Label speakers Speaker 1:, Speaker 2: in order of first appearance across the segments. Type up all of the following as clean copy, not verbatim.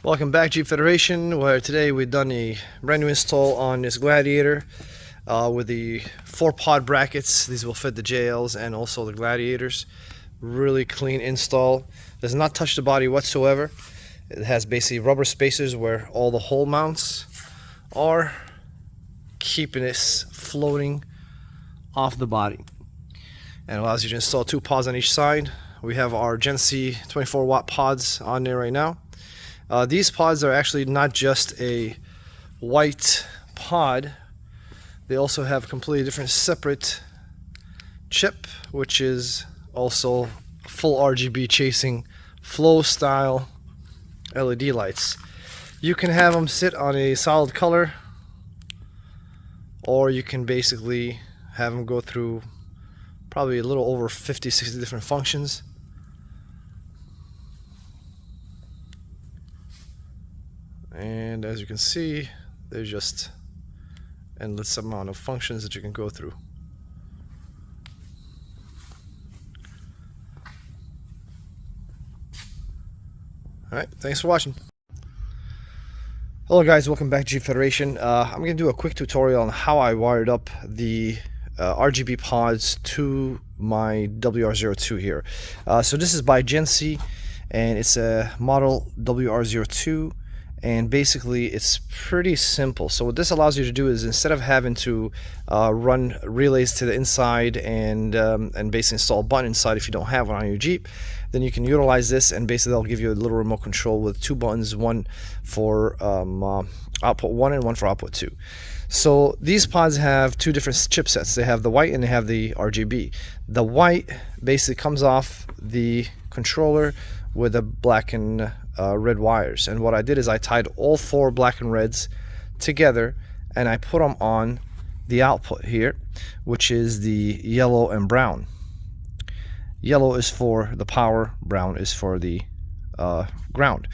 Speaker 1: Welcome back, Jeep Federation, where today we've done a brand new install on this Gladiator with the 4-pod brackets. These will fit the JLs and also the Gladiators. Really clean install. Does not touch the body whatsoever. It has basically rubber spacers where all the hole mounts are, keeping this floating off the body. And allows you to install 2 pods on each side. We have our Gen C 24-watt pods on there right now. These pods are actually not just a white pod, they also have a completely different separate chip, which is also full RGB chasing flow style LED lights. You can have them sit on a solid color, or you can basically have them go through probably a little over 50-60 different functions. And as you can see, there's just endless amount of functions that you can go through. Alright, thanks for watching. Hello guys, welcome back to Jeep Federation. I'm going to do a quick tutorial on how I wired up the RGB pods to my WR02 here. So this is by Gen C, and it's a model WR02. And basically it's pretty simple. So what this allows you to do is, instead of having to run relays to the inside and basically install a button inside if you don't have one on your Jeep, then you can utilize this, and basically they'll give you a little remote control with 2 buttons, one for output 1 and one for output 2. So these pods have 2 different chipsets. They have the white and they have the RGB. The white basically comes off the controller with the black and red wires, and what I did is I tied all 4 black and reds together and I put them on the output here, which is the yellow and brown. Yellow is for the power, brown is for the ground,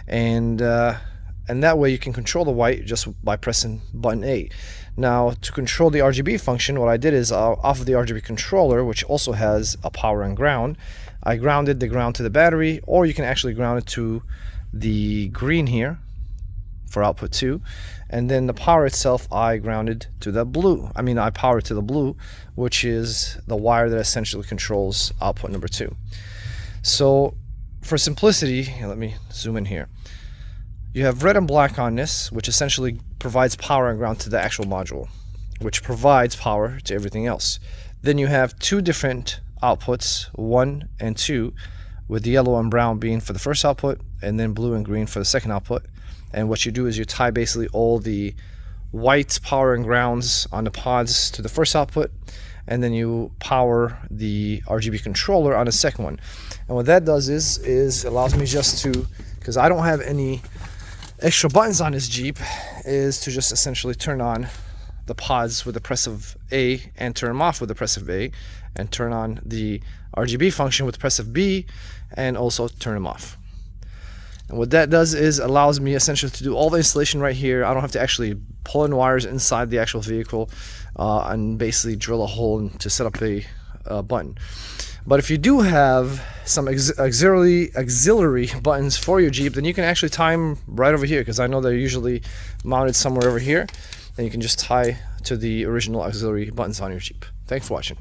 Speaker 1: and that way you can control the white just by pressing button A. Now, to control the RGB function, what I did is off of the RGB controller, which also has a power and ground, I grounded the ground to the battery, or you can actually ground it to the green here for output 2, and then the power itself I grounded to the blue. I powered to the blue, which is the wire that essentially controls output number 2. So for simplicity, let me zoom in here. You have red and black on this, which essentially provides power and ground to the actual module, which provides power to everything else. Then you have 2 different outputs, 1 and 2, with the yellow and brown being for the first output, and then blue and green for the second output. And what you do is you tie basically all the white power and grounds on the pods to the first output, and then you power the RGB controller on the second one. And what that does is allows me just to, because I don't have any extra buttons on this Jeep, is to just essentially turn on the pods with the press of A and turn them off with the press of A, and turn on the RGB function with the press of B and also turn them off. And what that does is allows me essentially to do all the installation right here. I don't have to actually pull in wires inside the actual vehicle and basically drill a hole to set up a button. But if you do have some auxiliary buttons for your Jeep, then you can actually tie them right over here, because I know they're usually mounted somewhere over here, and you can just tie to the original auxiliary buttons on your Jeep. Thanks for watching.